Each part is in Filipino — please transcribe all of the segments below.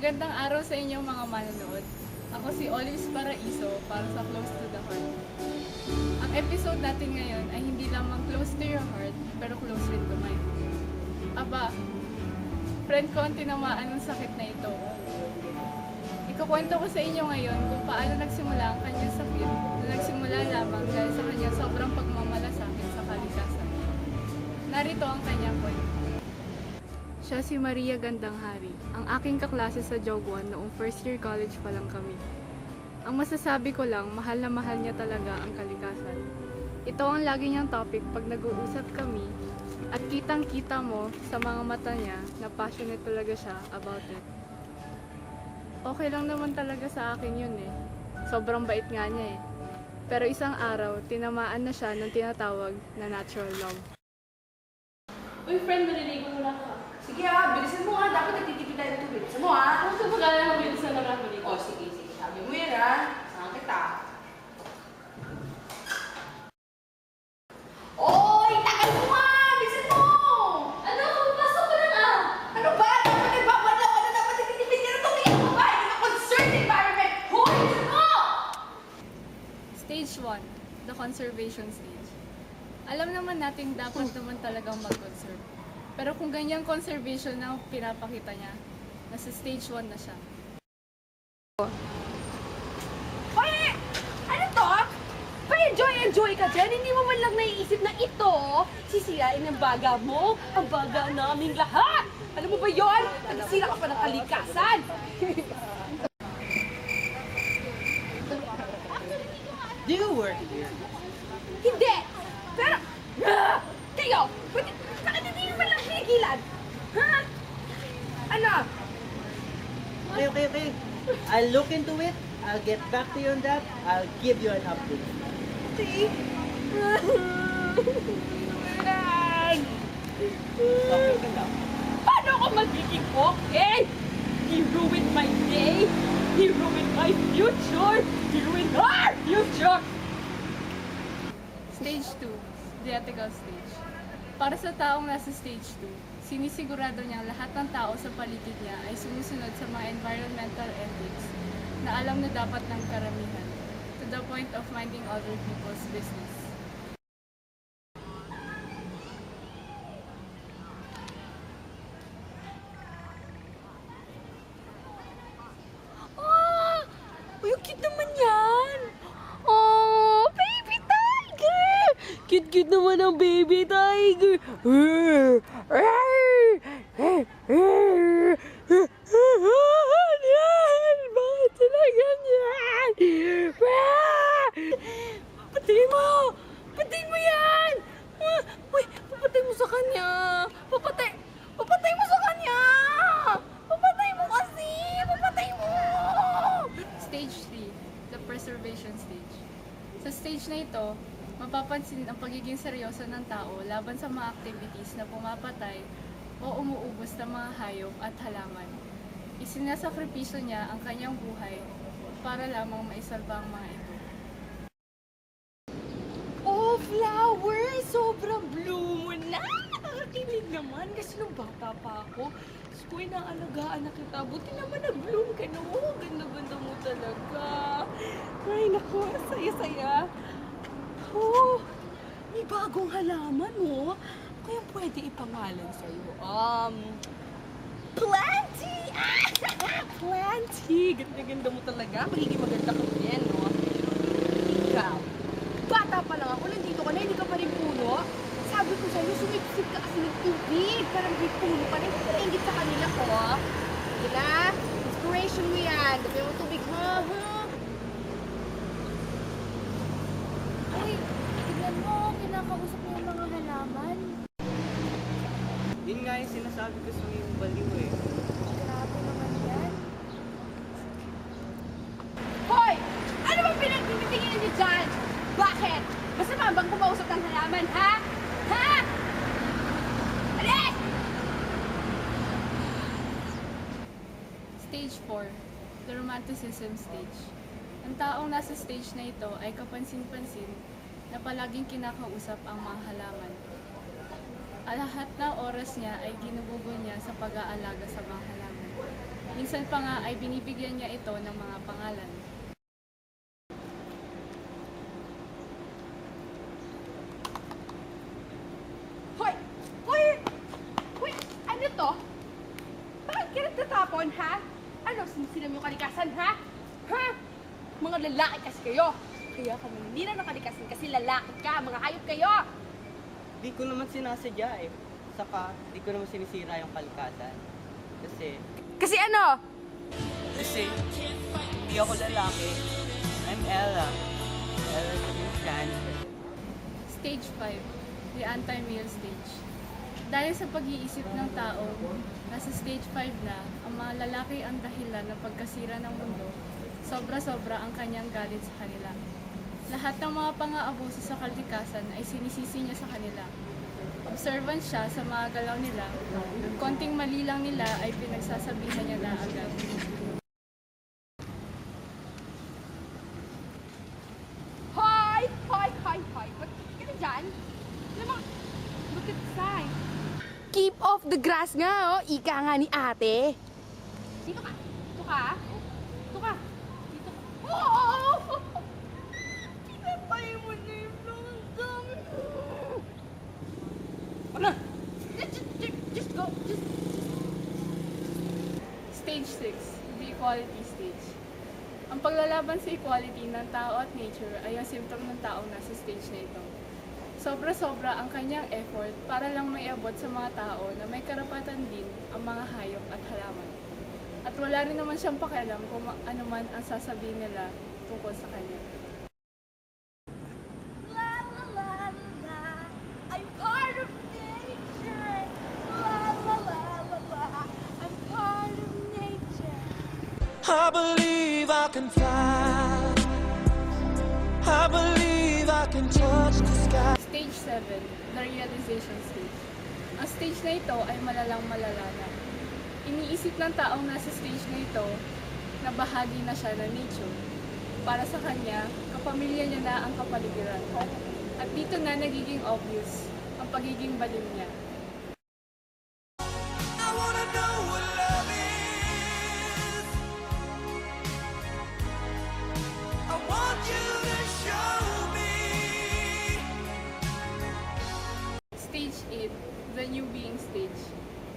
Magandang araw sa inyo mga manonood. Ako si Olives Paraiso para sa Close to the Heart. Ang episode natin ngayon ay hindi lamang close to your heart, pero close rin to mine. Aba, friend ko ang tinamaan ng sakit na ito. Ikukwento ko sa inyo ngayon kung paano nagsimula ang kanyang sakit na nagsimula lamang dahil sa kanyang sobrang pagmamalasakit sa kalikasan. Narito ang kanyang kwento. Siya si Maria Gandanghari, ang aking kaklase sa Jog 1 noong first year college pa lang kami. Ang masasabi ko lang, mahal na mahal niya talaga ang kalikasan. Ito ang lagi niyang topic pag nag-uusap kami at kitang-kita mo sa mga mata niya na passionate talaga siya about it. Okay lang naman talaga sa akin yun eh. Sobrang bait nga niya eh. Pero isang araw, tinamaan na siya ng tinatawag na natural love. Uy, friend, maliligo muna ka. Sige bilisan mo dapat nagtitipid tayo ng tubig. Bilisan mo Ano sa pagkala ng bilisan na maligo? sige. Sabi mo yan Saan kita? Oy! Tagal mo Bilisan mo! Ano? Pasok ko na nga! Ano ba? Dapat nagbabadlaw ka na dapat nagtitipid ka ng tubig. Ano ba? Hindi ka concerned environment. Hoy! Bilisan mo! Stage 1, the conservation stage. Alam naman natin dapat naman talagang mag-conserve. Pero kung ganyang conservation na pinapakita niya, nasa stage 1 na siya. Hoy! Ano to? Pa-enjoy ka dyan. Hindi mo man lang naiisip na ito sisirain ang baga mo, ang baga naming lahat. Alam mo ba yon? Nagsira ka pa ng kalikasan. Do you work here? Hindi! Pero, kayo! Bakit hindi mo man lang pinigilan? Ha? Ano? Okay. I'll look into it. I'll get back to you on that. I'll give you an update. See? Okay ka lang. Paano ako magiging okay? He ruined my day. He ruined my future. He ruined our future. Stage 2, the ethical stage. Para sa taong nasa stage 2, sinisigurado niyang lahat ng tao sa paligid niya ay sumusunod sa mga environmental ethics na alam na dapat ng karamihan, to the point of minding other people's business. Uy, ang cute naman yan! Oh, baby tiger! Cute naman ang baby tiger! Yan! Bakit sila ganyan? Patayin mo! Patayin mo yan! Uy, papatay mo sa kanya! Papatay mo sa kanya! Papatay mo kasi! Papatay mo! Stage 3, the preservation stage. Sa stage na ito, mapapansin ang pagiging seryoso ng tao laban sa mga activities na pumapatay o umuubos ng mga hayop at halaman. Isinasakripisyo niya ang kanyang buhay para lamang maisalba ang mga ito. Oh, flower! Sobrang blue mo na! Nakakakilig naman kasi nung bata pa ako. Diyos ko, inaalagaan na kita. Buti naman nag-bloom ka na. Oh, ganda-ganda mo talaga. Ay, naku, saya-saya. Oh, may bagong halaman, oh. Kaya pwede ipangalan sa'yo. Planty! Planty! Ganda-ganda mo talaga. Magiging maganda ka din, no? Ikaw, bata pa lang ako, nandito ka na, hindi ka pa rin puno. Sabi ko sa'yo, sumipsip ka kasi ng tubig. Parang di puno pa rin. Ingit sa kanila ko. Sige na, inspiration mo yan. Dami mo tubig mo, ha? Ay, tignan mo, kinakausap mo yung mga halaman. Yun nga yung sinasabi ko sa yung baliw eh. Grabe naman yan. Hoy! Ano bang pinagtitingin niyo dyan? Bakit? Basta bang kumausap ng halaman, ha? Ha? Alis! Stage 4, the romanticism stage. Ang taong nasa stage na ito ay kapansin-pansin na palaging kinakausap ang mga halaman. Lahat ng oras niya ay ginugugon niya sa pag-aalaga sa mga halaman. Minsan pa nga ay binibigyan niya ito ng mga pangalan. Hoy! Hoy! Hoy! Ano to? Bakit ka nagtatapon, ha? Ano, sinisilam yung kalikasan, ha? Ha? Mga lalaki kasi kayo. Kaya kami hindi na nakalikasan kasi lalaki ka, mga hayop kayo. Di ko naman sinasadya eh. Saka, di ko naman sinisira yung kalikasan. Kasi ano? Kasi, hindi ako lalaki. I'm Ella. Ella Chan. Stage 5, the anti-male stage. Dahil sa pag-iisip ng tao, nasa stage 5 na, ang mga lalaki ang dahilan ng pagkasira ng mundo, sobra-sobra ang kanyang galit sa kanila. Lahat ng mga pang-aabuso sa kalikasan ay sinisisi niya sa kanila. Observant siya sa mga galaw nila, konting mali lang nila ay pinagsasabihan niya na agad. Hoy! Hoy! Hoy! Hoy! Ba't ka na dyan? Alam mo, look at the sign. Keep off the grass nga, oh. Ika nga ni ate. Dito ka. Dito ka. Dito ka. Dito ka. Oh! Pinatay mo na yung langgam. Ano? Just go. Just... Stage 6, the equality stage. Ang paglalaban sa equality ng tao at nature ay ang symptom ng taong nasa stage na ito. Sobra-sobra ang kanyang effort para lang maiabot sa mga tao na may karapatan din ang mga hayop at halaman. At wala rin naman siyang pakialam kung ano man ang sasabihin nila tungkol sa kanya. La la la la, I'm part of nature. La la la la la, I'm part of nature. I believe I can fly. I believe I can touch the sky. Stage 7, the realization stage. Ang stage na ito ay malalang malala na. Iniisip ng taong nasa stage na ito na bahagi na siya ng nature. Para sa kanya, kapamilya niya na ang kapaligiran. At dito na nagiging obvious ang pagiging baliw niya. I wanna know what love is. I want you to show me. Stage 8, the new being stage.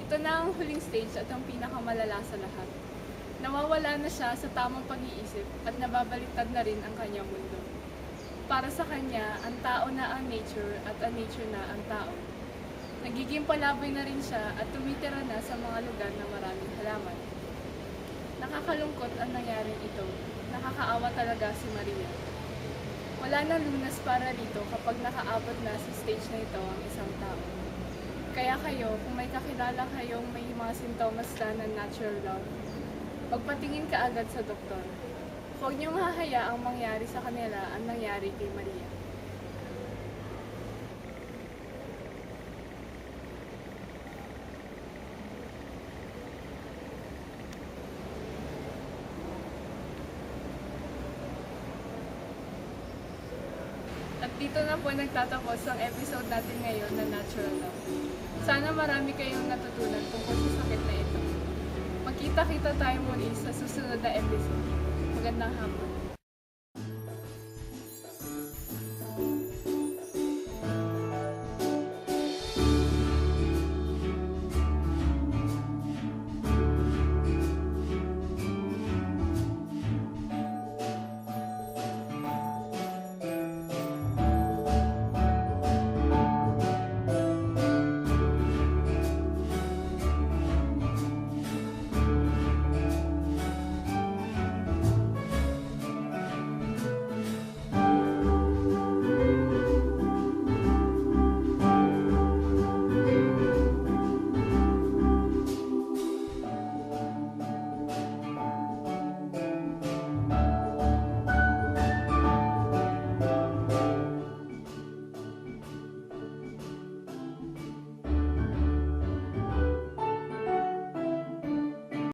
Ito na ang huling stage at ang pinakamalala sa lahat. Nawawala na siya sa tamang pag-iisip at nababaliktad na rin ang kanyang mundo. Para sa kanya, ang tao na ang nature at ang nature na ang tao. Nagiging palaboy na rin siya at tumitira na sa mga lugar na maraming halaman. Nakakalungkot ang nangyaring ito. Nakakaawa talaga si Maria. Wala nang lunas para rito kapag nakaabot na sa stage na ito ang isang tao. Kaya kayo, kung may kakilala kayong may mga sintomas na ng natural love, magpatingin ka agad sa doktor. Huwag niyong hahayaang mangyari sa kanila ang nangyari kay Maria. At dito na po nagtatapos ang episode natin ngayon na Natural Love. Sana marami kayong natutunan tungkol sa sakit na ito. Magkita-kita tayo muli sa susunod na episode. Magandang hapon.